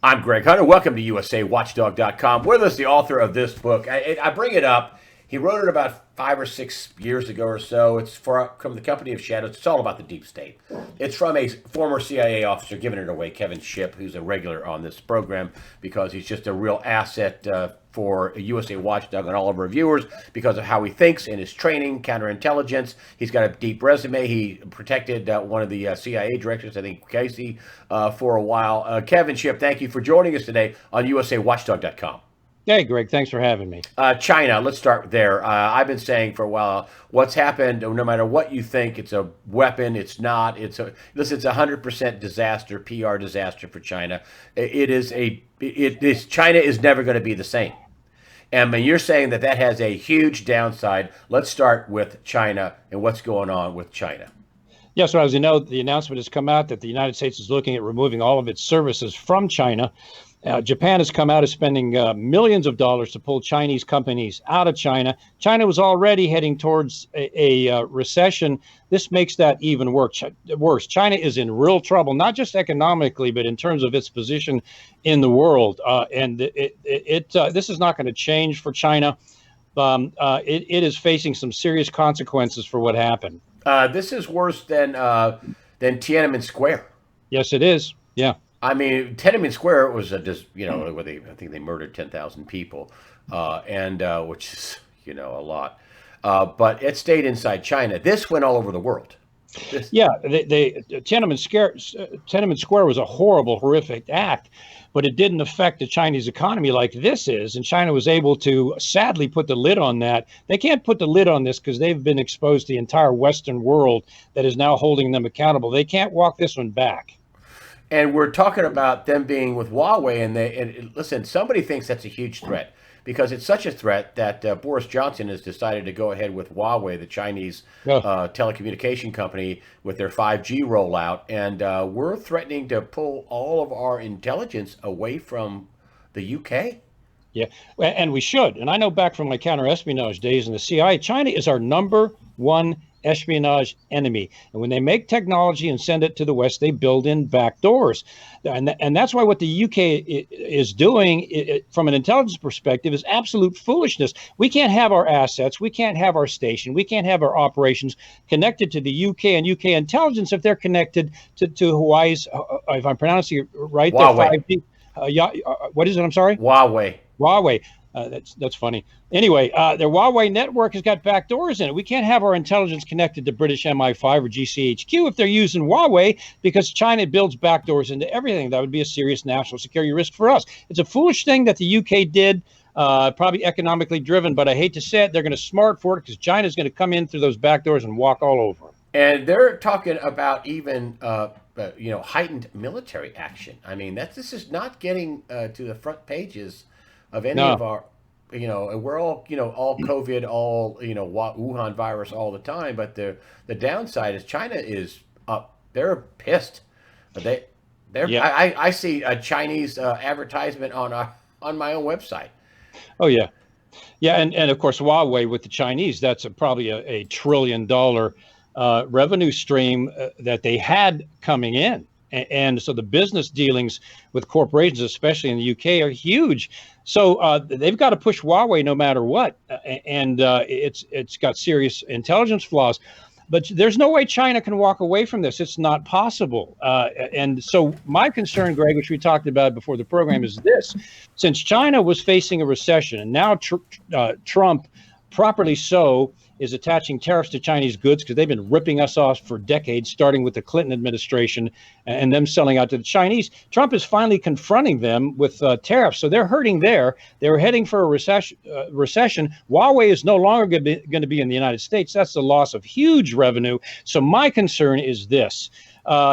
I'm Greg Hunter. Welcome to USAWatchdog.com. With us, the author of this book. I bring it up. He wrote it about 5 or 6 years ago or so. It's from the Company of Shadows. It's all about the deep state. It's from a former CIA officer giving it away, Kevin Shipp, who's a regular on this program because he's just a real asset for a USA Watchdog and all of our viewers because of how he thinks and his training, counterintelligence. He's got a deep resume. He protected one of the CIA directors, I think Casey, for a while. Kevin Shipp, thank you for joining us today on USAWatchdog.com. Hey, Greg, thanks for having me. China, let's start there. I've been saying for a while, what's happened, no matter what you think, it's a weapon, it's not. It's a 100% disaster, PR disaster for China. China is never going to be the same. And you're saying that has a huge downside. Let's start with China and what's going on with China. Yeah, so as you know, the announcement has come out that the United States is looking at removing all of its services from China. Japan has come out as spending millions of dollars to pull Chinese companies out of China. China was already heading towards a recession. This makes that even worse. China is in real trouble, not just economically, but in terms of its position in the world. And this is not going to change for China. It is facing some serious consequences for what happened. This is worse than Tiananmen Square. Yes, it is. Yeah. I mean, Tiananmen Square was where I think they murdered 10,000 people, which is a lot. But it stayed inside China. This went all over the world. Tiananmen Square was a horrific act, but it didn't affect the Chinese economy like this is. And China was able to sadly put the lid on that. They can't put the lid on this because they've been exposed to the entire Western world that is now holding them accountable. They can't walk this one back. And we're talking about them being with Huawei, and listen, somebody thinks that's a huge threat because it's such a threat that Boris Johnson has decided to go ahead with Huawei, the Chinese telecommunication company, with their 5G rollout, and we're threatening to pull all of our intelligence away from the UK. Yeah, and we should. And I know back from my counter-espionage days in the CIA, China is our number one espionage enemy. And when they make technology and send it to the West, they build in back doors. And that's why what the UK is doing from an intelligence perspective is absolute foolishness. We can't have our assets, we can't have our station, we can't have our operations connected to the UK and UK intelligence if they're connected to Hawaii's, if I'm pronouncing it right, Huawei. 5G. What is it? I'm sorry? Huawei. That's funny. Anyway, their Huawei network has got backdoors in it. We can't have our intelligence connected to British MI5 or GCHQ if they're using Huawei because China builds backdoors into everything. That would be a serious national security risk for us. It's a foolish thing that the UK did, probably economically driven, but I hate to say it, they're going to smart for it because China's going to come in through those backdoors and walk all over them. And they're talking about even heightened military action. I mean, this is not getting to the front pages of any of our, we're all, all COVID, all, Wuhan virus all the time. But the downside is China is up. They're pissed. I see a Chinese advertisement on my own website. Oh, yeah. Yeah. And of course, Huawei with the Chinese, that's probably a $1 trillion revenue stream that they had coming in. And so the business dealings with corporations, especially in the UK, are huge. So they've got to push Huawei no matter what. And it's got serious intelligence flaws. But there's no way China can walk away from this. It's not possible. And so my concern, Greg, which we talked about before the program, is this. Since China was facing a recession, and now Trump, properly so, is attaching tariffs to Chinese goods because they've been ripping us off for decades, starting with the Clinton administration and them selling out to the Chinese. Trump is finally confronting them with tariffs. So they're hurting there. They were heading for a recession. Huawei is no longer going to be in the United States. That's the loss of huge revenue. So my concern is this.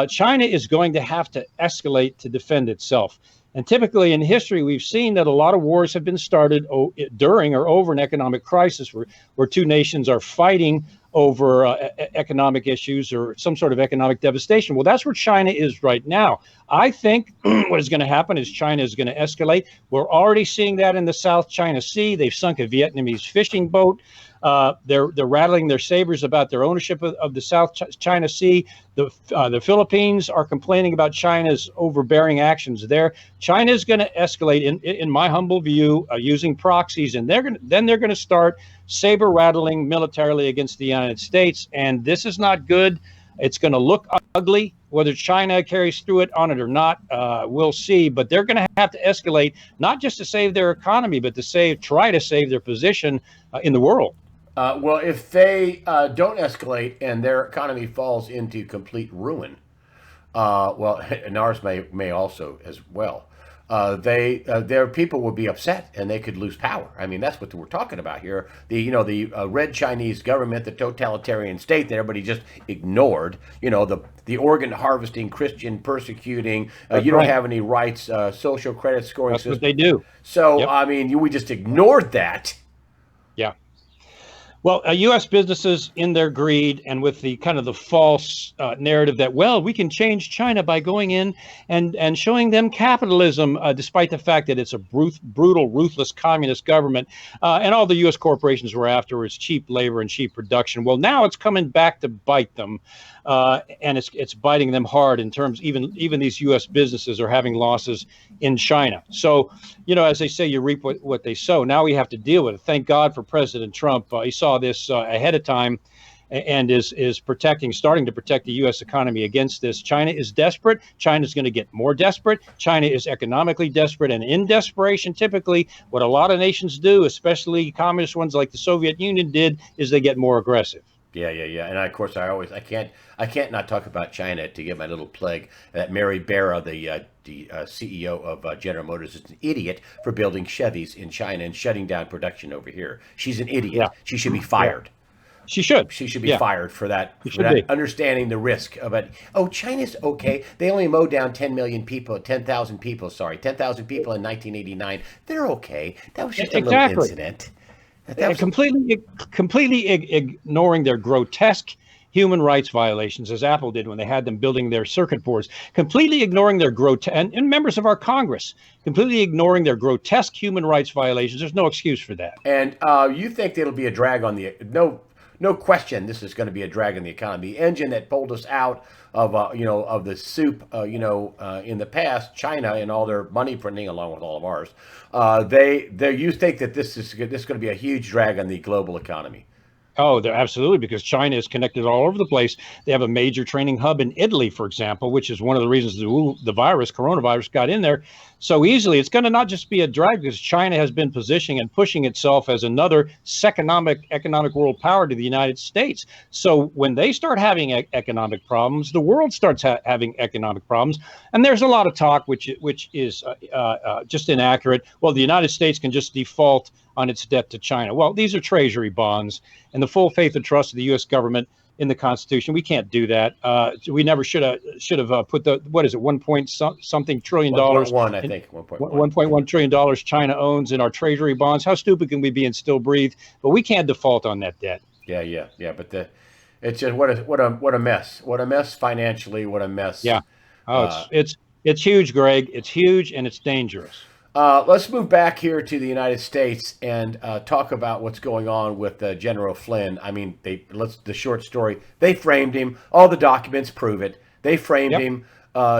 China is going to have to escalate to defend itself. And typically in history, we've seen that a lot of wars have been started during or over an economic crisis where two nations are fighting over economic issues or some sort of economic devastation. Well, that's where China is right now. I think what is going to happen is China is going to escalate. We're already seeing that in the South China Sea. They've sunk a Vietnamese fishing boat. They're rattling their sabers about their ownership of the South China Sea. The Philippines are complaining about China's overbearing actions there. China is going to escalate, in my humble view, using proxies, and they're going to start saber rattling militarily against the United States. And this is not good. It's going to look ugly. Whether China carries through it on it or not, we'll see. But they're going to have to escalate, not just to save their economy, but to try to save their position in the world. Well, if they don't escalate and their economy falls into complete ruin, well, and ours may also as well. Their people would be upset and they could lose power. I mean, that's what we're talking about here. The red Chinese government, the totalitarian state that everybody just ignored. The organ harvesting, Christian persecuting. You don't have any rights, social credit scoring That's system. what they do. So Yep. I mean, we just ignored that. Yeah. Well, U.S. businesses, in their greed and with the kind of the false narrative that, well, we can change China by going in and showing them capitalism, despite the fact that it's a brutal, ruthless communist government. And all the U.S. corporations were afterwards cheap labor and cheap production. Well, now it's coming back to bite them. And it's biting them hard in terms, even these U.S. businesses are having losses in China. So, as they say, you reap what they sow. Now we have to deal with it. Thank God for President Trump. He saw this ahead of time and is starting to protect the U.S. economy against this. China is desperate. China's going to get more desperate. China is economically desperate, and in desperation, typically what a lot of nations do, especially communist ones like the Soviet Union did, is they get more aggressive. Yeah. And of course, I can't not talk about China to give my little plug. That Mary Barra, the CEO of General Motors, is an idiot for building Chevys in China and shutting down production over here. She's an idiot. Yeah. She should be fired. Yeah. She should. She should be fired for that. Understanding the risk of it. Oh, China's okay. They only mowed down 10,000 people in 1989. They're okay. That was just a little incident. Completely ignoring their grotesque human rights violations, as Apple did when they had them building their circuit boards, completely ignoring their and members of our Congress, completely ignoring their grotesque human rights violations. There's no excuse for that. And you think it'll be a drag on the no question. This is going to be a drag on the economy. The engine that pulled us out of of the soup in the past, China and all their money printing along with all of ours. You think that this is going to be a huge drag on the global economy? Oh, they're absolutely, because China is connected all over the place. They have a major training hub in Italy, for example, which is one of the reasons the coronavirus got in there so easily. It's going to not just be a drag because China has been positioning and pushing itself as another economic world power to the United States. So when they start having economic problems, the world starts having economic problems. And there's a lot of talk, which is just inaccurate. Well, the United States can just default on its debt to China. Well, these are treasury bonds and the full faith and trust of the U.S. government in the Constitution. We can't do that. We never should have put the, what is it, $1.something trillion? 1.1, I think. $1.1 trillion China owns in our treasury bonds. How stupid can we be and still breathe? But we can't default on that debt. Yeah. But it's just what a mess. What a mess financially. What a mess. Yeah. Oh, it's huge, Greg. It's huge and it's dangerous. Let's move back here to the United States and talk about what's going on with General Flynn. I mean, the short story. They framed him. All the documents prove it. They framed him.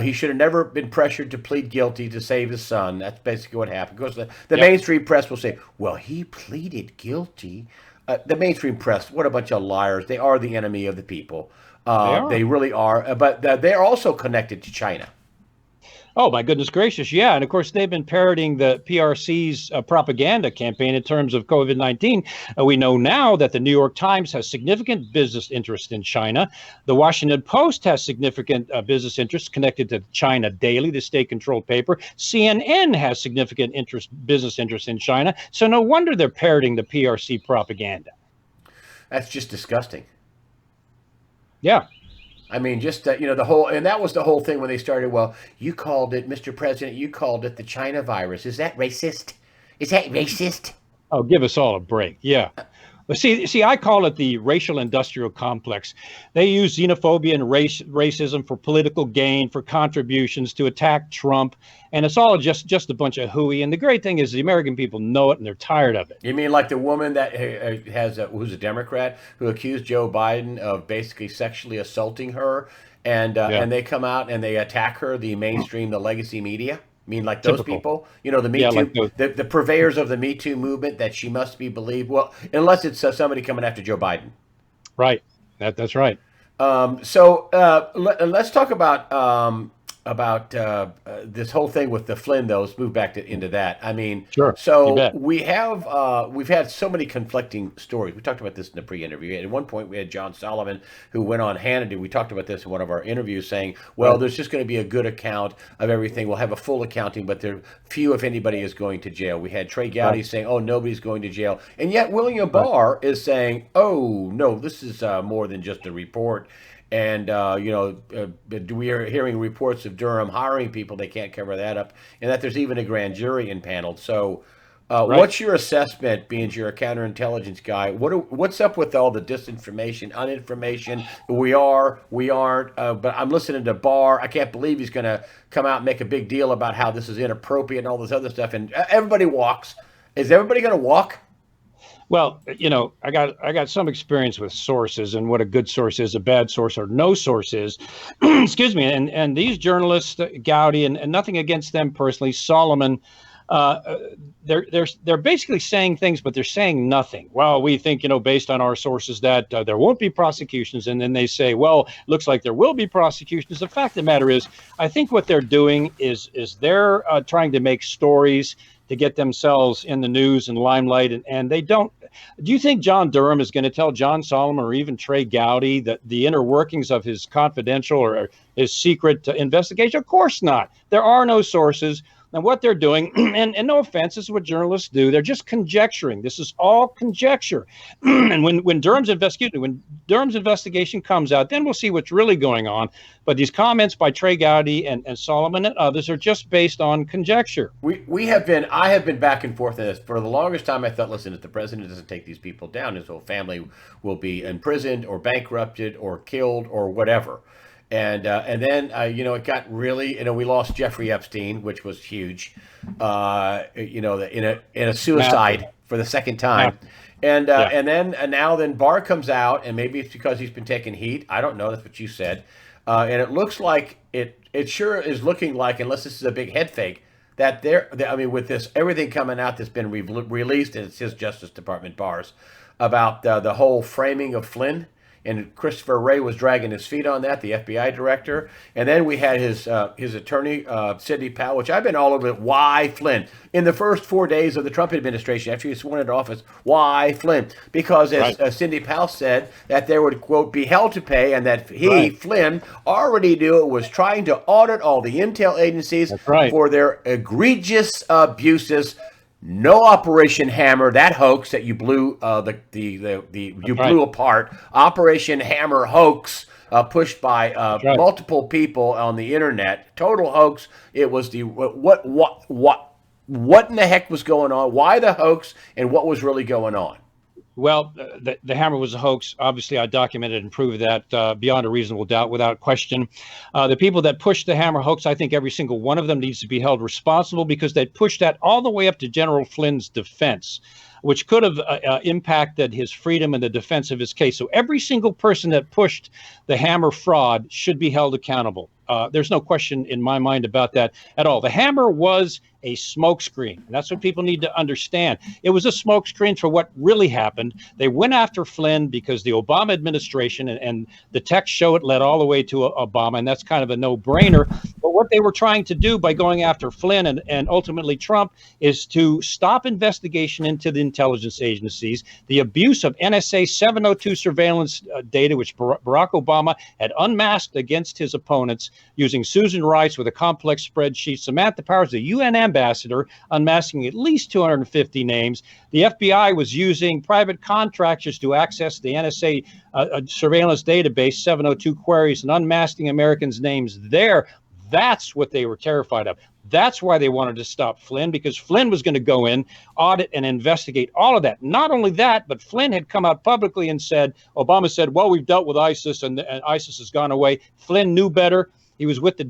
He should have never been pressured to plead guilty to save his son. That's basically what happened. Because the mainstream press will say, well, he pleaded guilty. The mainstream press, what a bunch of liars. They are the enemy of the people. They really are. But they're also connected to China. Oh, my goodness gracious. Yeah. And of course, they've been parroting the PRC's propaganda campaign in terms of COVID-19. We know now that the New York Times has significant business interest in China. The Washington Post has significant business interests connected to China Daily, the state-controlled paper. CNN has significant business interest in China. So no wonder they're parroting the PRC propaganda. That's just disgusting. Yeah. I mean, just, that was the whole thing when they started. Well, you called it, Mr. President, you called it the China virus. Is that racist? Is that racist? Oh, give us all a break. Yeah. But see, I call it the racial industrial complex. They use xenophobia and racism for political gain, for contributions to attack Trump, and it's all just a bunch of hooey. And the great thing is the American people know it and they're tired of it. You mean like the woman that who's a Democrat who accused Joe Biden of basically sexually assaulting her, and they come out and they attack her, the mainstream, the legacy media? I mean, like those Typical. people, you know, the Me Too, like the purveyors of the Me Too movement, that she must be believed. Well, unless it's somebody coming after Joe Biden. Right. That's right. Let's talk about this whole thing with the Flynn, though. Let's move back into that. I mean, Sure. So we've had so many conflicting stories. We talked about this in the pre-interview. At one point, we had John Solomon, who went on Hannity. We talked about this in one of our interviews, saying, well, there's just going to be a good account of everything. We'll have a full accounting, but there few, if anybody, is going to jail. We had Trey Gowdy saying, oh, nobody's going to jail. And yet William Barr is saying, oh, no, this is more than just a report. And, we are hearing reports of Durham hiring people. They can't cover that up. And that there's even a grand jury impaneled. So what's your assessment, being you're a counterintelligence guy? What's up with all the disinformation, uninformation? We aren't. But I'm listening to Barr. I can't believe he's going to come out and make a big deal about how this is inappropriate and all this other stuff. And everybody walks. Is everybody going to walk? Well, I got some experience with sources and what a good source is, a bad source, or no source is. Excuse me. And these journalists, Gowdy, and nothing against them personally, Solomon, they're basically saying things, but they're saying nothing. Well, we think, based on our sources, that there won't be prosecutions. And then they say, well, looks like there will be prosecutions. The fact of the matter is, I think what they're doing is they're trying to make stories to get themselves in the news and limelight, and they don't. Do you think John Durham is going to tell John Solomon or even Trey Gowdy that the inner workings of his confidential or his secret investigation? Of course not. There are no sources. And what they're doing, and no offense, this is what journalists do. They're just conjecturing. This is all conjecture. And when Durham's investigation comes out, then we'll see what's really going on. But these comments by Trey Gowdy and Solomon and others are just based on conjecture. I have been back and forth on this. For the longest time, I thought, listen, if the president doesn't take these people down, his whole family will be imprisoned or bankrupted or killed or whatever. And then, it got really, we lost Jeffrey Epstein, which was huge, in a suicide for the second time. And then Barr comes out, and maybe it's because he's been taking heat. I don't know. That's what you said. And it looks like it sure is looking like, unless this is a big head fake, that with this, everything coming out that's been released, and it's his Justice Department, Barr's, about the whole framing of Flynn. And Christopher Wray was dragging his feet on that, the FBI director. And then we had his attorney, Sidney Powell, which I've been all over it. Why Flynn? In the first 4 days of the Trump administration, after he was sworn into office, why Flynn? Because, as Sidney Powell said, that there would, quote, be hell to pay, and that he, Flynn, already knew it, was trying to audit all the intel agencies for their egregious abuses. No Operation Hammer, that hoax that you blew blew apart. Operation Hammer hoax pushed by multiple people on the internet. Total hoax. It was the what in the heck was going on? Why the hoax, and what was really going on? Well, the hammer was a hoax. Obviously, I documented and proved that beyond a reasonable doubt, without question. The people that pushed the hammer hoax, I think every single one of them needs to be held responsible, because they pushed that all the way up to General Flynn's defense, which could have impacted his freedom and the defense of his case. So every single person that pushed the hammer fraud should be held accountable. There's no question in my mind about that at all. The hammer was a smokescreen, and that's what people need to understand. It was a smokescreen for what really happened. They went after Flynn because the Obama administration, and the text show it led all the way to Obama, and that's kind of a no-brainer. But what they were trying to do by going after Flynn and ultimately Trump is to stop investigation into the intelligence agencies, the abuse of NSA 702 surveillance data, which Barack Obama had unmasked against his opponents, using Susan Rice with a complex spreadsheet, Samantha Powers, the UN ambassador, unmasking at least 250 names. The FBI was using private contractors to access the NSA surveillance database, 702 queries, and unmasking Americans' names there. That's what they were terrified of. That's why they wanted to stop Flynn, because Flynn was going to go in, audit, and investigate all of that. Not only that, but Flynn had come out publicly and said, Obama said, well, we've dealt with ISIS and ISIS has gone away. Flynn knew better. He was with the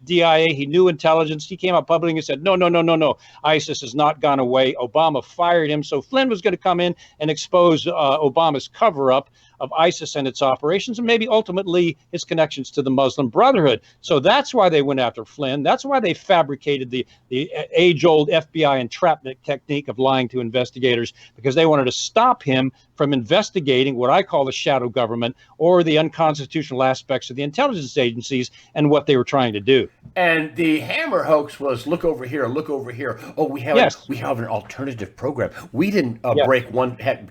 DIA. He knew intelligence. He came out publicly and said, no. ISIS has not gone away. Obama fired him. So Flynn was going to come in and expose Obama's cover-up of ISIS and its operations, and maybe ultimately his connections to the Muslim Brotherhood. So that's why they went after Flynn. That's why they fabricated the age-old FBI entrapment technique of lying to investigators, because they wanted to stop him from investigating what I call the shadow government, or the unconstitutional aspects of the intelligence agencies and what they were trying to do. And the Hammer hoax was, look over here, look over here. Oh, we have an alternative program. We didn't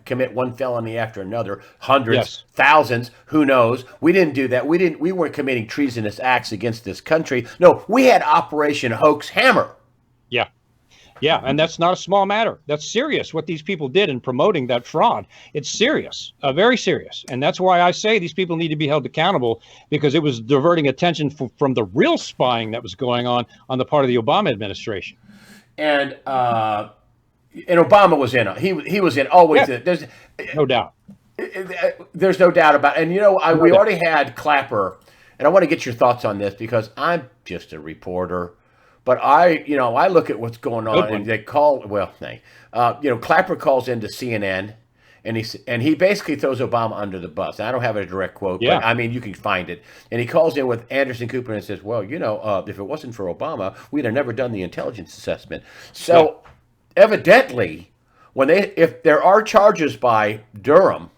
commit one felony after another, hundreds, thousands, who knows? We didn't do that. We weren't committing treasonous acts against this country. No, we had Operation Hoax Hammer. Yeah, and that's not a small matter. That's serious, what these people did in promoting that fraud. It's serious, very serious. And that's why I say these people need to be held accountable, because it was diverting attention from the real spying that was going on the part of the Obama administration. And Obama was in. He was in. Always in. There's no doubt. There's no doubt about it. And, we already had Clapper, and I want to get your thoughts on this, because I'm just a reporter. But I look at what's going on, and they call, Clapper calls into CNN, and he basically throws Obama under the bus. I don't have a direct quote, but I mean, you can find it. And he calls in with Anderson Cooper and says, well, if it wasn't for Obama, we'd have never done the intelligence assessment. So evidently, if there are charges by Durham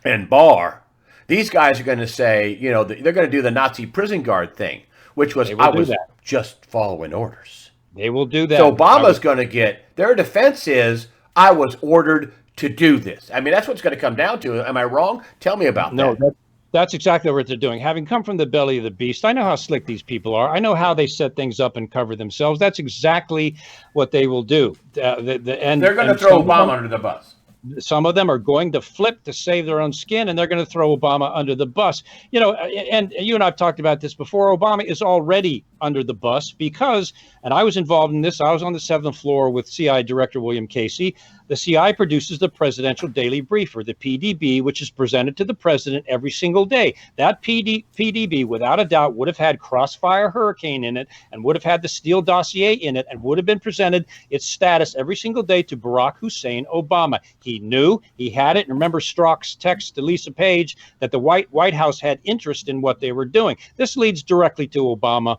and Barr, these guys are going to say, they're going to do the Nazi prison guard thing, which was, I was just following orders. They will do that. So Obama's going to get, their defense is, I was ordered to do this. I mean, that's what's going to come down to. Am I wrong? Tell me about that. No, that's exactly what they're doing. Having come from the belly of the beast, I know how slick these people are. I know how they set things up and cover themselves. That's exactly what they will do. They're going to throw Obama under the bus. Some of them are going to flip to save their own skin, and they're going to throw Obama under the bus. And you and I have talked about this before. Obama is already under the bus because, and I was involved in this, I was on the 7th floor with CI Director William Casey. The CI produces the Presidential Daily Briefer, the PDB, which is presented to the president every single day. That PDB, without a doubt, would have had Crossfire Hurricane in it, and would have had the Steele dossier in it, and would have been presented its status every single day to Barack Hussein Obama. He knew, he had it. And remember Strzok's text to Lisa Page that the White House had interest in what they were doing. This leads directly to Obama.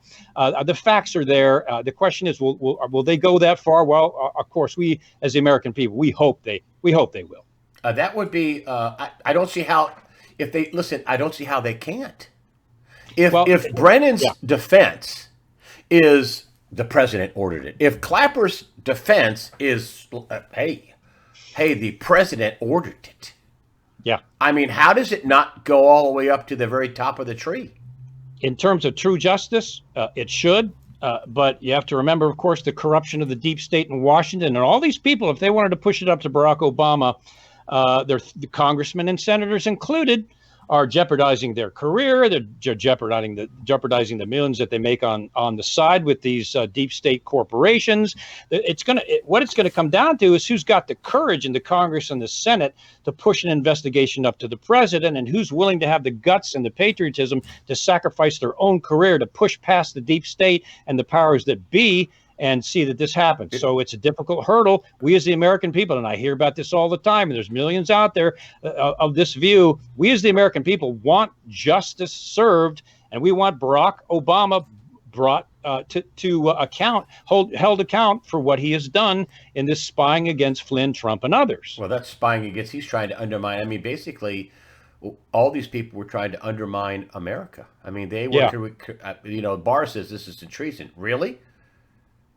The facts are there. The question is, will they go that far? Well, of course, we as the American people, we hope they will. That would be. I don't see how. If they listen, I don't see how they can't. If Brennan's defense is the president ordered it. If Clapper's defense is, hey, the president ordered it. Yeah. I mean, how does it not go all the way up to the very top of the tree? In terms of true justice, it should. But you have to remember, of course, the corruption of the deep state in Washington, and all these people, if they wanted to push it up to Barack Obama, the congressmen and senators included, are jeopardizing their career. They're jeopardizing the millions that they make on the side with these deep state corporations. What it's gonna come down to is who's got the courage in the Congress and the Senate to push an investigation up to the president, and who's willing to have the guts and the patriotism to sacrifice their own career to push past the deep state and the powers that be and see that this happens. So it's a difficult hurdle. We as the American people, and I hear about this all the time, and there's millions out there of this view, we as the American people want justice served, and we want Barack Obama brought to account, held account for what he has done in this spying against Flynn, Trump, and others. Well, that's spying against, he's trying to undermine, I mean, basically, all these people were trying to undermine America. I mean, they were, Barr says this is a treason. Really?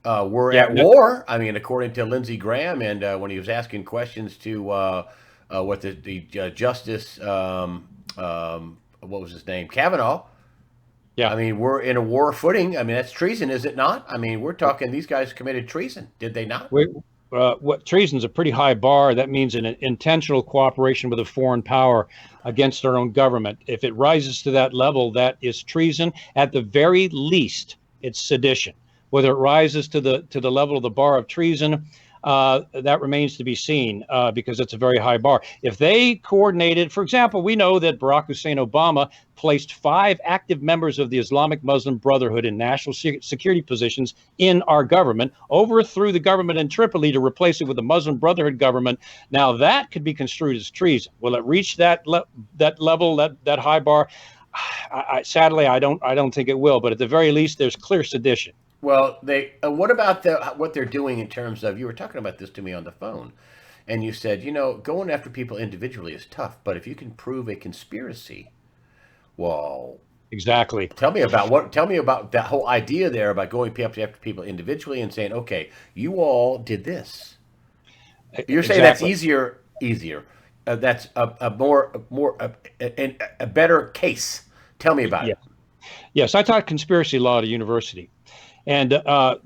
We're at war. I mean, according to Lindsey Graham, and when he was asking questions to what the Justice, what was his name, Kavanaugh. Yeah, I mean, we're in a war footing. I mean, that's treason, is it not? I mean, we're talking these guys committed treason, did they not? what treason's a pretty high bar. That means an intentional cooperation with a foreign power against our own government. If it rises to that level, that is treason. At the very least, it's sedition. Whether it rises to the level of the bar of treason, that remains to be seen, because it's a very high bar. If they coordinated, for example, we know that Barack Hussein Obama placed 5 active members of the Islamic Muslim Brotherhood in national security positions in our government, overthrew the government in Tripoli to replace it with the Muslim Brotherhood government. Now that could be construed as treason. Will it reach that level, that high bar? Sadly, I don't think it will. But at the very least, there's clear sedition. Well, what about what they're doing in terms of, you were talking about this to me on the phone, and you said, going after people individually is tough, but if you can prove a conspiracy, well, exactly. Tell me about that whole idea there about going after people individually and saying, okay, you all did this. You're saying that's easier. That's a better case. Tell me about it. Yes, I taught conspiracy law at a university. And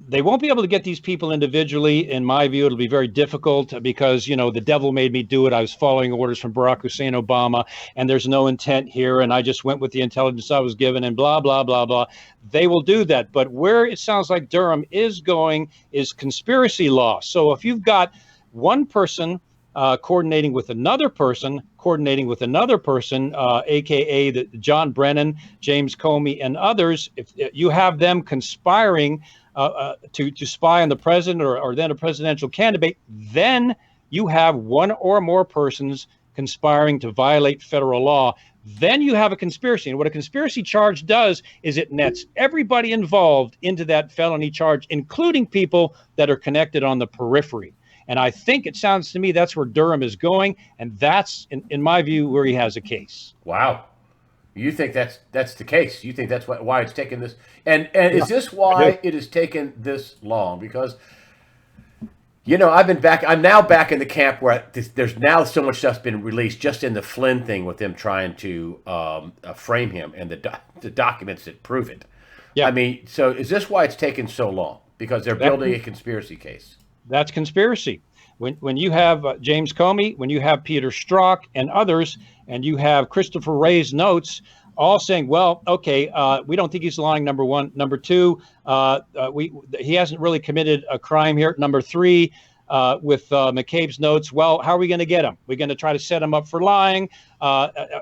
they won't be able to get these people individually. In my view, it'll be very difficult because, the devil made me do it. I was following orders from Barack Hussein Obama, and there's no intent here. And I just went with the intelligence I was given and blah, blah, blah, blah. They will do that. But where it sounds like Durham is going is conspiracy law. So if you've got one person coordinating with another person, aka the John Brennan, James Comey, and others, if you have them conspiring to spy on the president or then a presidential candidate, then you have one or more persons conspiring to violate federal law. Then you have a conspiracy. And what a conspiracy charge does is it nets everybody involved into that felony charge, including people that are connected on the periphery. And I think it sounds to me that's where Durham is going, and that's, in my view, where he has a case. Wow, you think that's the case? You think that's why it's taken this? And is this why it has taken this long? Because I'm now back in the camp where there's now so much stuff's been released just in the Flynn thing with them trying to frame him and the documents that prove it. Yeah. I mean, so is this why it's taken so long? Because they're building a conspiracy case. That's conspiracy. When you have James Comey, when you have Peter Strzok and others, and you have Christopher Wray's notes, all saying, well, okay, we don't think he's lying, number one. Number two, he hasn't really committed a crime here. Number three, with McCabe's notes, well, how are we going to get him? We're going to try to set him up for lying.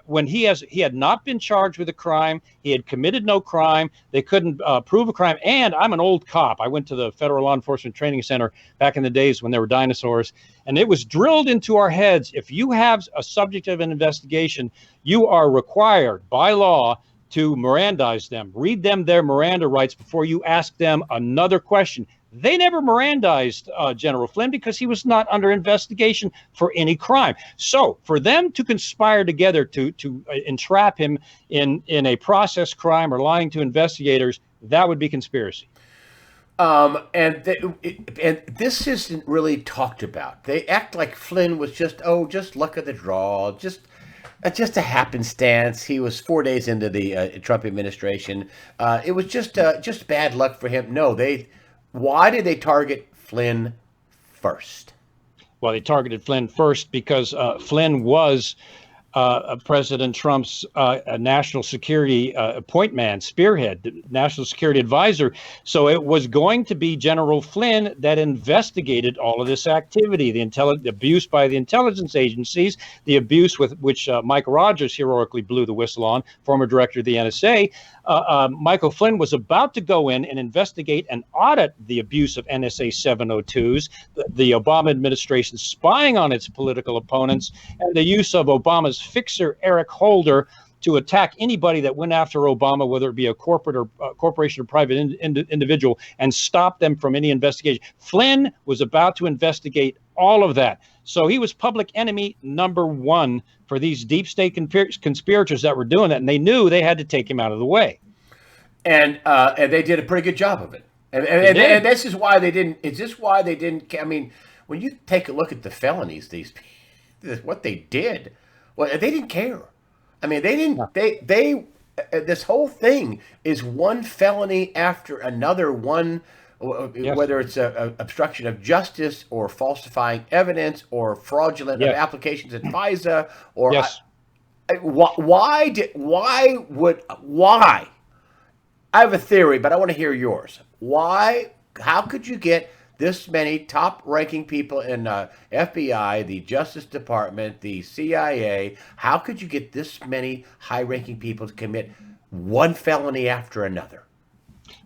When he had not been charged with a crime, he had committed no crime. They couldn't prove a crime. And I'm an old cop. I went to the Federal Law Enforcement Training Center back in the days when there were dinosaurs, and it was drilled into our heads. If you have a subject of an investigation, you are required by law to Mirandize them, read them their Miranda rights before you ask them another question. They never Mirandized General Flynn because he was not under investigation for any crime. So for them to conspire together to entrap him in a process crime or lying to investigators, that would be conspiracy. And this isn't really talked about. They act like Flynn was just luck of the draw, just a happenstance. He was 4 days into the Trump administration. It was just bad luck for him. No, why did they target Flynn first? Well, they targeted Flynn first because Flynn was President Trump's national security point man, spearhead, national security advisor. So it was going to be General Flynn that investigated all of this activity, the abuse by the intelligence agencies, the abuse with which Mike Rogers heroically blew the whistle on, former director of the NSA. Michael Flynn was about to go in and investigate and audit the abuse of NSA 702s, the Obama administration spying on its political opponents, and the use of Obama's fixer Eric Holder to attack anybody that went after Obama, whether it be a corporate or corporation or private individual, and stop them from any investigation. Flynn was about to investigate all of that. So he was public enemy number one for these deep state conspirators that were doing that, and they knew they had to take him out of the way. And they did a pretty good job of it. And this is why they didn't. Is this why they didn't? I mean, when you take a look at the felonies, what they did, well, they didn't care. I mean, they didn't. They this whole thing is one felony after another, one Yes. whether it's a obstruction of justice or falsifying evidence or fraudulent Yes. applications at FISA or Yes. why? I have a theory, but I want to hear yours. Why? How could you get this many top-ranking people in FBI, the Justice Department, the CIA? How could you get this many high-ranking people to commit one felony after another?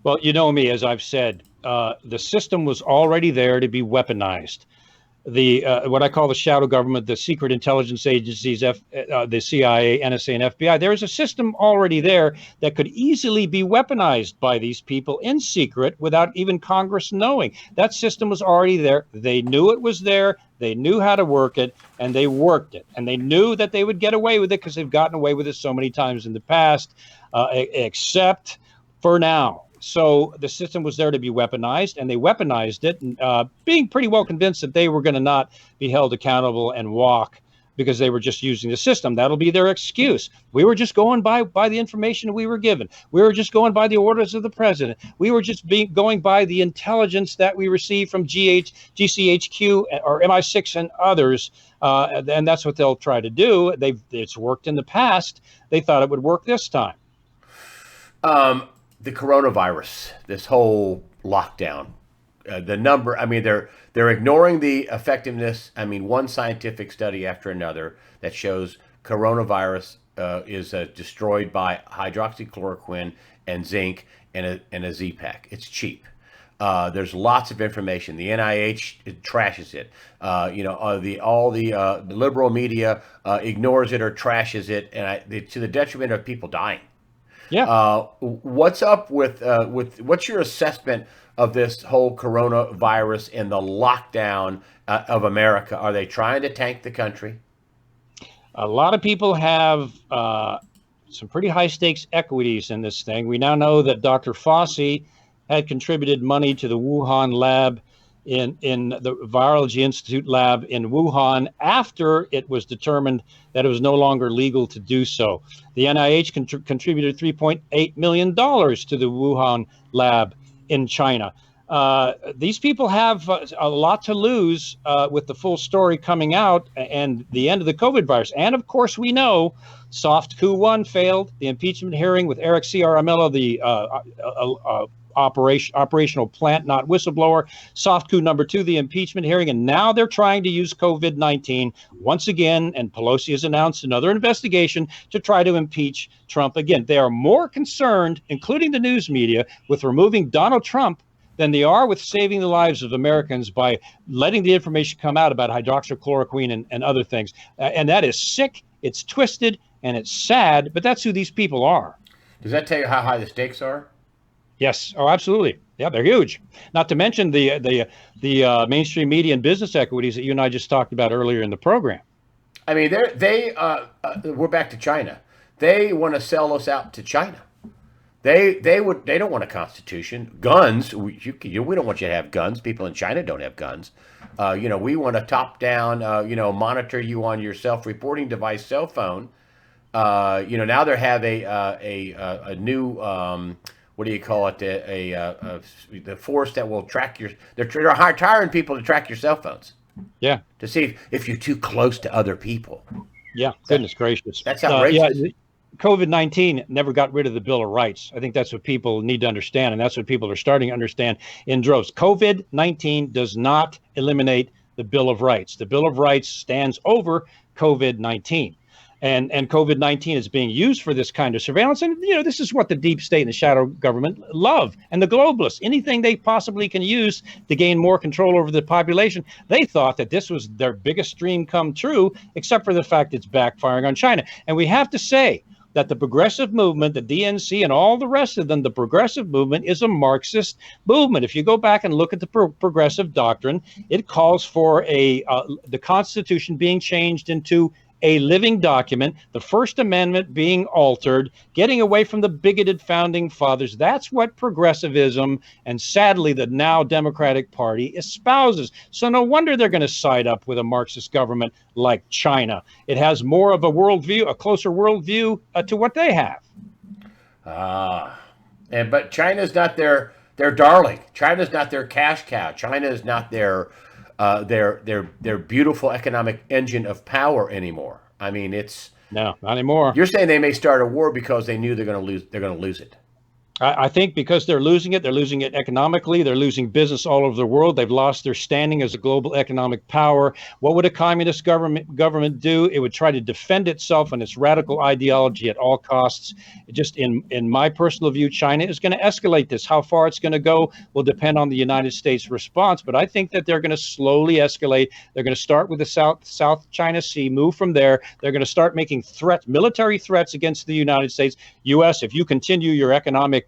Well, you know me, as I've said, the system was already there to be weaponized. The what I call the shadow government, the secret intelligence agencies, the CIA, NSA, and FBI. There is a system already there that could easily be weaponized by these people in secret without even Congress knowing. That system was already there. They knew it was there. They knew how to work it, and they worked it. And they knew that they would get away with it because they've gotten away with it so many times in the past, except for now. So the system was there to be weaponized, and they weaponized it, being pretty well convinced that they were going to not be held accountable and walk because they were just using the system. That'll be their excuse. We were just going by the information we were given. We were just going by the orders of the president. We were just going by the intelligence that we received from GCHQ or MI6 and others. And that's what they'll try to do. It's worked in the past. They thought it would work this time. The coronavirus, this whole lockdown, the number, I mean, they're ignoring the effectiveness. I mean, one scientific study after another that shows coronavirus is destroyed by hydroxychloroquine and zinc and a Z-Pack. It's cheap. There's lots of information. The NIH trashes it. All the liberal media ignores it or trashes it, and to the detriment of people dying. Yeah. What's up with what's your assessment of this whole coronavirus and the lockdown of America? Are they trying to tank the country? A lot of people have some pretty high stakes equities in this thing. We now know that Dr. Fauci had contributed money to the Wuhan lab in the Virology Institute lab in Wuhan after it was determined that it was no longer legal to do so. The NIH contributed $3.8 million to the Wuhan lab in China. These people have a lot to lose with the full story coming out and the end of the COVID virus. And of course, we know soft coup 1 failed, the impeachment hearing with Eric C. Aramello, the operational plant, not whistleblower. Soft coup number 2, the impeachment hearing. And now they're trying to use COVID-19 once again. And Pelosi has announced another investigation to try to impeach Trump again. They are more concerned, including the news media, with removing Donald Trump than they are with saving the lives of Americans by letting the information come out about hydroxychloroquine and other things. And that is sick, it's twisted, and it's sad, but that's who these people are. Does that tell you how high the stakes are? Yes. Oh, absolutely. Yeah, they're huge. Not to mention the mainstream media and business equities that you and I just talked about earlier in the program. I mean, we're back to China. They want to sell us out to China. They don't want a constitution. Guns. We don't want you to have guns. People in China don't have guns. We want a top-down. Monitor you on your self-reporting device, cell phone. Now they have a new. What do you call it? The force that will track your. They're hiring people to track your cell phones. Yeah. To see if you're too close to other people. Yeah. Goodness gracious. That's outrageous. COVID-19 never got rid of the Bill of Rights. I think that's what people need to understand, and that's what people are starting to understand in droves. COVID-19 does not eliminate the Bill of Rights. The Bill of Rights stands over COVID-19. And COVID-19 is being used for this kind of surveillance. And, this is what the deep state and the shadow government love. And the globalists, anything they possibly can use to gain more control over the population. They thought that this was their biggest dream come true, except for the fact it's backfiring on China. And we have to say that the progressive movement, the DNC and all the rest of them, the progressive movement is a Marxist movement. If you go back and look at the progressive doctrine, it calls for the Constitution being changed into a living document, the First Amendment being altered, getting away from the bigoted founding fathers. That's what progressivism and sadly the now Democratic Party espouses. So no wonder they're going to side up with a Marxist government like China. It has more of a worldview, a closer worldview to what they have. But China's not their Their darling. China's not their cash cow. China is not their beautiful economic engine of power anymore. I mean, it's No, not anymore. you're saying they may start a war because they knew they're going to lose. They're going to lose it. I think because they're losing it economically. They're losing business all over the world. They've lost their standing as a global economic power. What would a communist government do? It would try to defend itself and its radical ideology at all costs. Just in my personal view, China is going to escalate this. How far it's going to go will depend on the United States response. But I think that they're going to slowly escalate. They're going to start with the South China Sea, move from there. They're going to start making military threats against the United States. U.S., if you continue your economic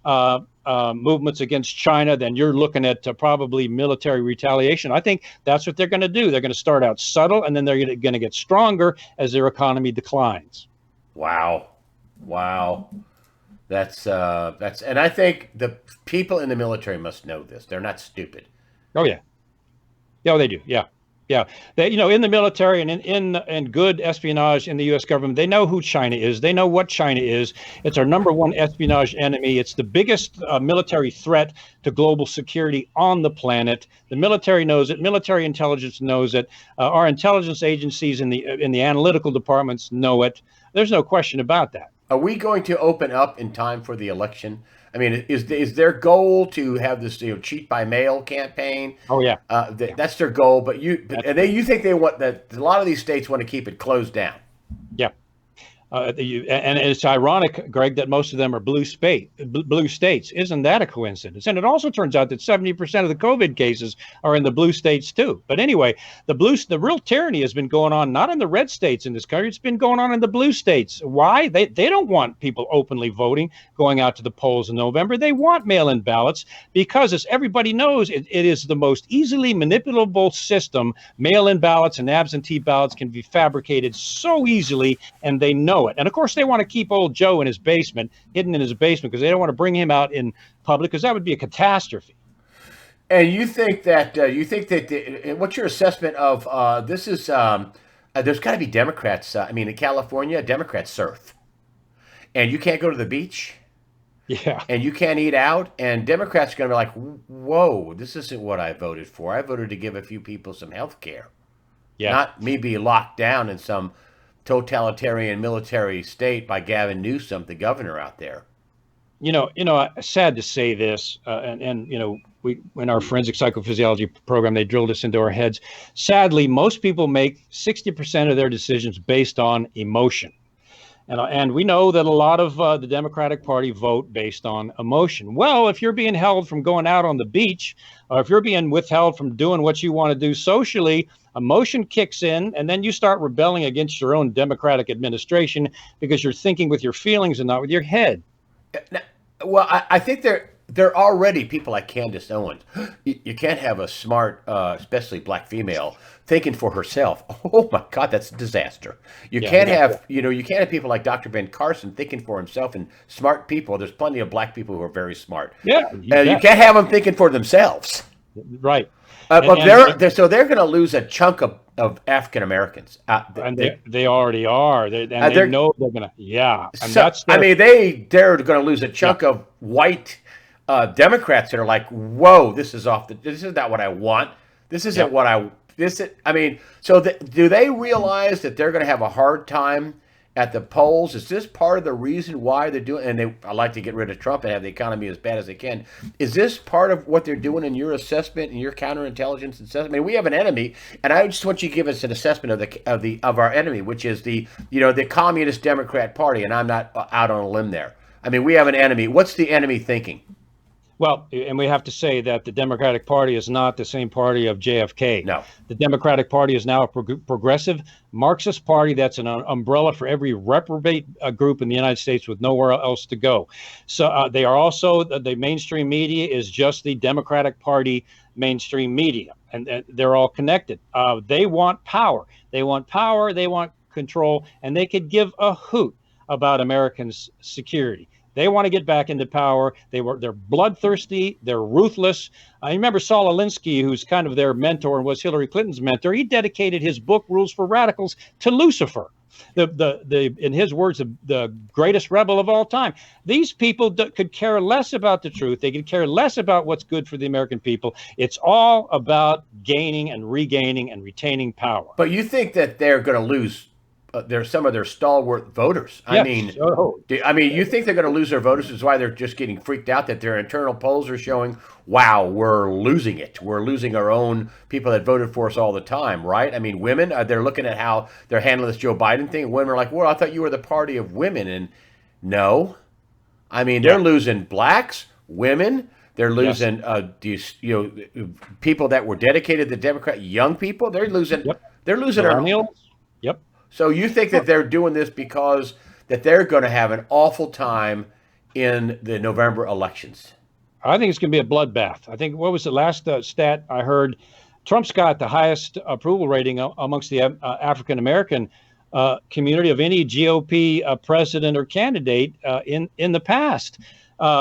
movements against China, then you're looking at probably military retaliation. I think that's what they're going to do. They're going to start out subtle, and then they're going to get stronger as their economy declines. Wow. That's and I think the people in the military must know this. They're not stupid. Oh yeah. Yeah, they do. Yeah. Yeah, they, in the military and in good espionage in the U.S. government, they know who China is. They know what China is. It's our number one espionage enemy. It's the biggest military threat to global security on the planet. The military knows it. Military intelligence knows it. Our intelligence agencies in the analytical departments know it. There's no question about that. Are we going to open up in time for the election? I mean, is their goal to have this cheat by mail campaign? Oh yeah, that's their goal. But you think they want that? A lot of these states want to keep it closed down. Yeah. And it's ironic, Greg, that most of them are blue states. Isn't that a coincidence? And it also turns out that 70% of the COVID cases are in the blue states too. But anyway, the real tyranny has been going on not in the red states in this country. It's been going on in the blue states. Why? They don't want people openly voting, going out to the polls in November. They want mail-in ballots because, as everybody knows, it is the most easily manipulable system. Mail-in ballots and absentee ballots can be fabricated so easily, and they know it. And of course, they want to keep old Joe in his basement, hidden in his basement, because they don't want to bring him out in public, because that would be a catastrophe. And you think that what's your assessment of this is there's got to be Democrats. I mean, in California, Democrats surf, and you can't go to the beach. Yeah. And you can't eat out, and Democrats are going to be like, whoa, this isn't what I voted for. I voted to give a few people some health care. Yeah. Not me be locked down in some totalitarian military state by Gavin Newsom, the governor out there. Sad to say this, and we in our forensic psychophysiology program, they drilled this into our heads. Sadly, most people make 60% of their decisions based on emotion. And we know that a lot of the Democratic Party vote based on emotion. Well, if you're being held from going out on the beach, or if you're being withheld from doing what you want to do socially, emotion kicks in, and then you start rebelling against your own Democratic administration because you're thinking with your feelings and not with your head. Well, I think there are already people like Candace Owens. You can't have a smart, especially black female, thinking for herself. Oh my God, that's a disaster. You can't have people like Dr. Ben Carson thinking for himself, and smart people. There's plenty of black people who are very smart. Yeah, you can't have them thinking for themselves. Right. But they're going to lose a chunk of African Americans. They already are. They know they're going to. Yeah. And they're going to lose a chunk of white Democrats that are like, whoa, this is not what I want. This isn't what I. Do they realize that they're going to have a hard time at the polls? Is this part of the reason why they're doing? And I like to get rid of Trump and have the economy as bad as they can. Is this part of what they're doing in your assessment and your counterintelligence assessment? I mean, we have an enemy, and I just want you to give us an assessment of our enemy, which is the Communist Democrat Party. And I'm not out on a limb there. I mean, we have an enemy. What's the enemy thinking? Well, and we have to say that the Democratic Party is not the same party of JFK. No. The Democratic Party is now a progressive Marxist party that's an umbrella for every reprobate group in the United States with nowhere else to go. So they are also, the mainstream media is just the Democratic Party mainstream media, and they're all connected. They want power. They want power. They want control, and they could give a hoot about Americans' security. They want to get back into power. They're bloodthirsty. They're ruthless. I remember Saul Alinsky, who's kind of their mentor and was Hillary Clinton's mentor. He dedicated his book, Rules for Radicals, to Lucifer, in his words, the greatest rebel of all time. These people could care less about the truth. They could care less about what's good for the American people. It's all about gaining and regaining and retaining power. But you think that they're going to lose some of their stalwart voters? Yes. I mean, you think they're going to lose their voters? Is why they're just getting freaked out that their internal polls are showing, wow, we're losing it. We're losing our own people that voted for us all the time, right? I mean, women, they're looking at how they're handling this Joe Biden thing. Women are like, well, I thought you were the party of women. And no, I mean, they're losing blacks, women. They're losing people that were dedicated to the Democrat, young people. They're losing. They're losing millennials. Yep. So you think that they're doing this because that they're going to have an awful time in the November elections? I think it's going to be a bloodbath. I think, what was the last stat I heard? Trump's got the highest approval rating amongst the African American community of any GOP president or candidate in the past.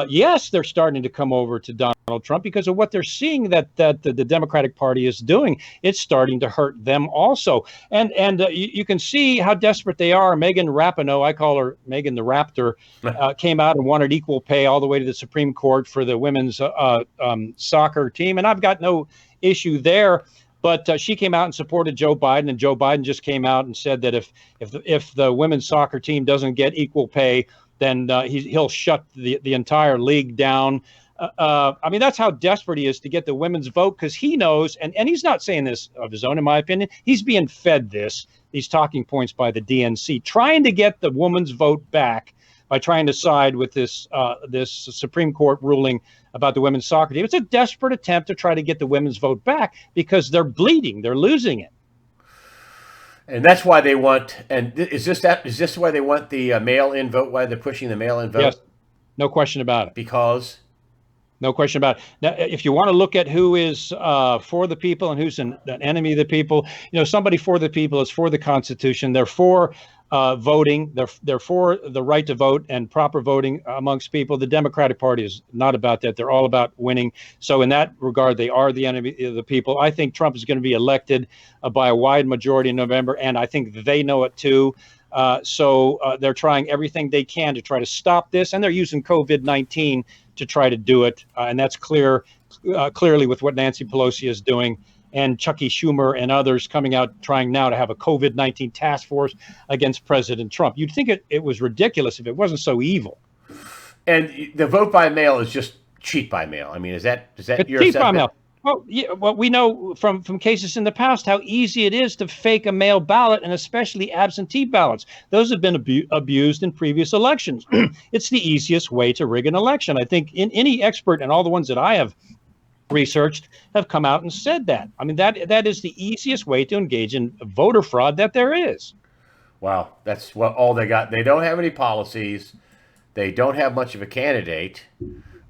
Yes, they're starting to come over to Donald Trump because of what they're seeing that the Democratic Party is doing. It's starting to hurt them also. And you can see how desperate they are. Megan Rapinoe, I call her Megan the Raptor, came out and wanted equal pay all the way to the Supreme Court for the women's soccer team. And I've got no issue there. But she came out and supported Joe Biden, and Joe Biden just came out and said that if the women's soccer team doesn't get equal pay, then he'll shut the entire league down. I mean, that's how desperate he is to get the women's vote, because he knows, and he's not saying this of his own, in my opinion, he's being fed these talking points by the DNC, trying to get the woman's vote back by trying to side with this Supreme Court ruling about the women's soccer team. It's a desperate attempt to try to get the women's vote back because they're bleeding, they're losing it. And that's why they want. And is this why they want the mail-in vote? Why they're pushing the mail-in vote? Yes, no question about it. Because. No question about it. Now, if you want to look at who is for the people and who's an enemy of the people, somebody for the people is for the Constitution. They're for voting. They're for the right to vote and proper voting amongst people. The Democratic Party is not about that. They're all about winning. So in that regard, they are the enemy of the people. I think Trump is going to be elected by a wide majority in November, and I think they know it too. So they're trying everything they can to try to stop this, and they're using COVID-19 to try to do it. And that's clearly with what Nancy Pelosi is doing, and Chucky Schumer and others coming out trying now to have a COVID-19 task force against President Trump. You'd think it was ridiculous if it wasn't so evil. And the vote by mail is just cheat by mail. I mean, is that it's your cheat by assessment? mail? Well, yeah, well, we know from cases in the past how easy it is to fake a mail ballot, and especially absentee ballots. Those have been abused in previous elections. It's the easiest way to rig an election. I think any expert, and all the ones that I have researched, have come out and said that. I mean, that is the easiest way to engage in voter fraud that there is. Wow, that's all they got. They don't have any policies. They don't have much of a candidate.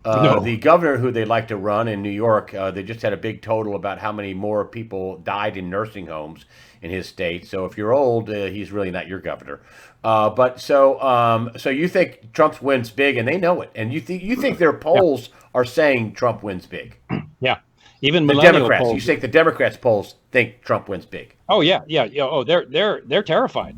No. The governor who they like to run in New York, they just had a big total about how many more people died in nursing homes in his state. So if you're old, he's really not your governor. But so you think Trump wins big, and they know it, and you think their polls are saying Trump wins big. Yeah, even the millennial Democrats. polls. You think the Democrats polls think Trump wins big? Oh yeah. Oh, they're terrified.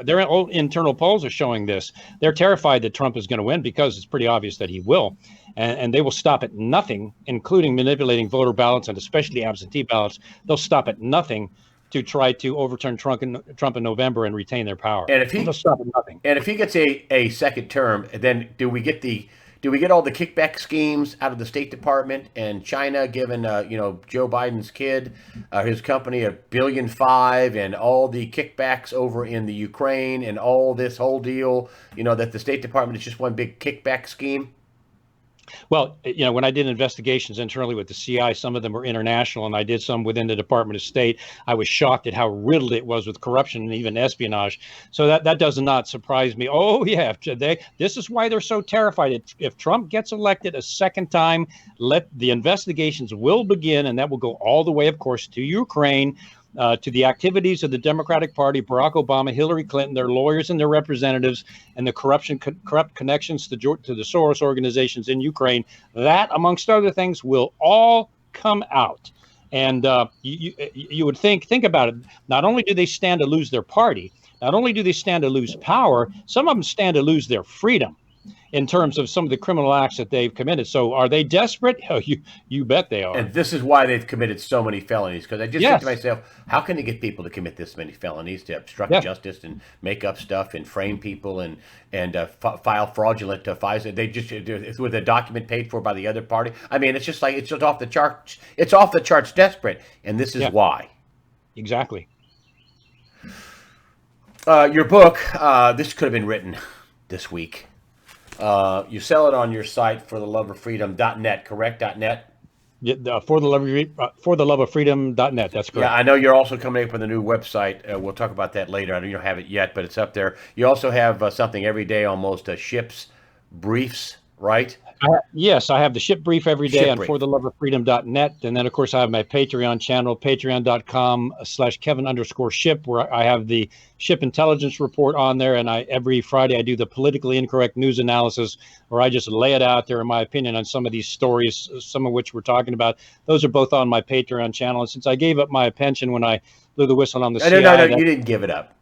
Their own internal polls are showing this. They're terrified that Trump is going to win because it's pretty obvious that he will. And they will stop at nothing, including manipulating voter ballots and especially absentee ballots. They'll stop at nothing to try to overturn Trump in November and retain their power. And if they'll stop at nothing. And if he gets a second term, then do we get all the kickback schemes out of the State Department and China giving Joe Biden's kid, his company, $1.5 billion, and all the kickbacks over in the Ukraine and all this whole deal, that the State Department is just one big kickback scheme? Well, when I did investigations internally with the CI, some of them were international, and I did some within the Department of State. I was shocked at how riddled it was with corruption and even espionage. So that does not surprise me. Oh, yeah. This is why they're so terrified. If Trump gets elected a second time, the investigations will begin, and that will go all the way, of course, to Ukraine, to the activities of the Democratic Party, Barack Obama, Hillary Clinton, their lawyers and their representatives, and the corrupt connections to the Soros organizations in Ukraine. That, amongst other things, will all come out. And you would think about it. Not only do they stand to lose their party, not only do they stand to lose power, some of them stand to lose their freedom in terms of some of the criminal acts that they've committed. So are they desperate? Oh, you bet they are. And this is why they've committed so many felonies. Because I just think Yes. to myself, how can they get people to commit this many felonies, to obstruct Yes. justice and make up stuff and frame people and file fraudulent files? They just with a document paid for by the other party. I mean, it's just like it's just off the charts. It's off the charts, desperate, and this is why. Exactly. Your book, this could have been written this week. You sell it on your site for the love of freedom.net, correct? .net? Yeah, for the love of freedom.net. That's correct. Yeah, I know you're also coming up with a new website. We'll talk about that later. I don't have it yet, but it's up there. You also have something every day, almost Shipp's briefs, right? Yes, I have the Shipp Brief every day Shipp on Brief. fortheloveoffreedom.net. And then, of course, I have my Patreon channel, patreon.com/Kevin_Shipp, where I have the Shipp Intelligence Report on there. And every Friday I do the politically incorrect news analysis, where I just lay it out there, in my opinion, on some of these stories, some of which we're talking about. Those are both on my Patreon channel. And since I gave up my pension when I blew the whistle on the CIA. No, you didn't give it up.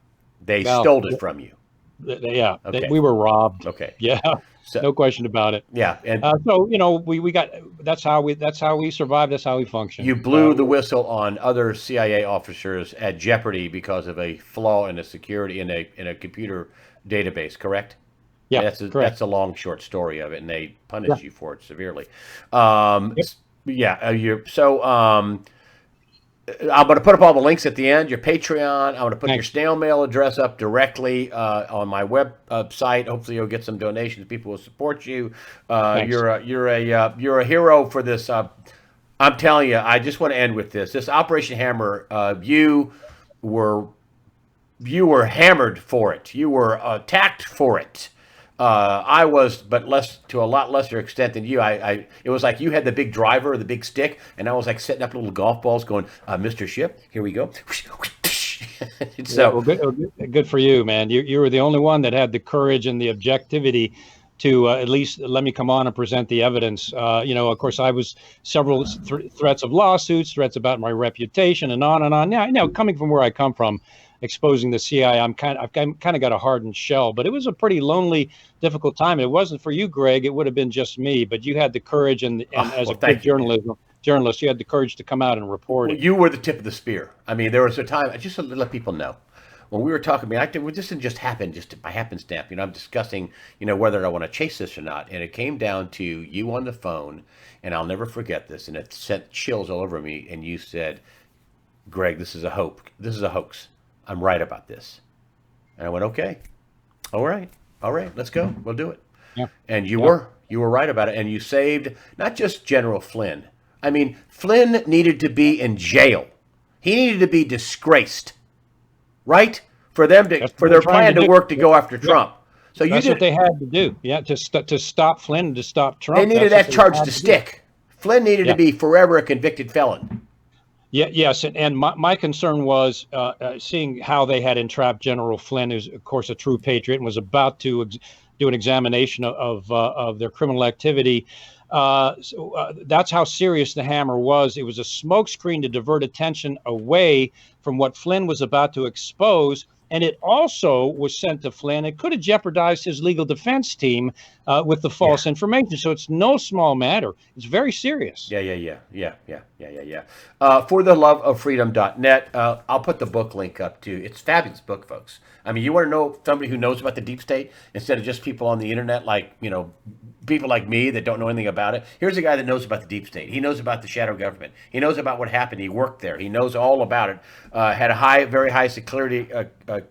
They stole it from you. Yeah, Okay. we were robbed. Okay. Yeah. So, No question about it. yeah, and So we got that's how we survive. That's how we function. you blew the whistle on other CIA officers at jeopardy because of a flaw in a security in a computer database. Correct? Yeah, correct. That's a long, short story of it, and they punished you for it severely. I'm going to put up all the links at the end. Your Patreon. I'm going to put your snail mail address up directly on my website. Hopefully, you'll get some donations. People will support you. You're a hero for this. I'm telling you. I just want to end with this. This Operation Hammer. You were hammered for it. You were attacked for it. I was, but to a lot lesser extent than you. It was like you had the big driver, the big stick, and I was like setting up little golf balls, going, "Mr. Shipp, here we go." So good for you, man. You were the only one that had the courage and the objectivity to at least let me come on and present the evidence. Of course, I was several threats of lawsuits, threats about my reputation, and on and on. Now, coming from where I come from, exposing the CIA, I've kind of got a hardened shell, but it was a pretty lonely, difficult time. It wasn't for you, Greg. It would have been just me, but you had the courage and as a good journalist, you had the courage to come out and report it. You were the tip of the spear. I mean, there was a time, just to let people know, when we were talking, this didn't just happen just by happenstance. I'm discussing, whether I want to chase this or not. And it came down to you on the phone, and I'll never forget this. And it sent chills all over me. And you said, "Greg, this is a hoax. This is a hoax. I'm right about this." And I went, "Okay, all right, let's go. We'll do it." Yeah. And you were right about it. And you saved not just General Flynn. I mean, Flynn needed to be in jail. He needed to be disgraced, right? For their plan to work to go after Trump. So that's what they had to do. Yeah, to stop Flynn, to stop Trump. They needed that charge to stick. Flynn needed to be forever a convicted felon. Yeah, yes, and my concern was seeing how they had entrapped General Flynn, who's of course a true patriot, and was about to do an examination of their criminal activity. That's how serious the hammer was. It was a smokescreen to divert attention away from what Flynn was about to expose. And it also was sent to Flynn. It could have jeopardized his legal defense team with the false information. So it's no small matter. It's very serious. Yeah. For the love of freedom.net. I'll put the book link up too. It's a fabulous book, folks. I mean, you want to know somebody who knows about the deep state instead of just people on the internet, like, people like me that don't know anything about it. Here's a guy that knows about the deep state. He knows about the shadow government. He knows about what happened. He worked there. He knows all about it. Had a very high security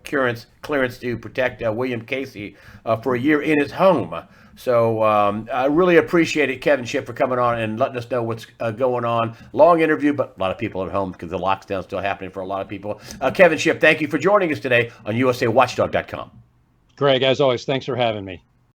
clearance to protect William Casey for a year in his home. So I really appreciate it, Kevin Shipp, for coming on and letting us know what's going on. Long interview, but a lot of people at home because the lockdown's still happening for a lot of people. Kevin Shipp, thank you for joining us today on USAWatchdog.com. Greg, as always, thanks for having me.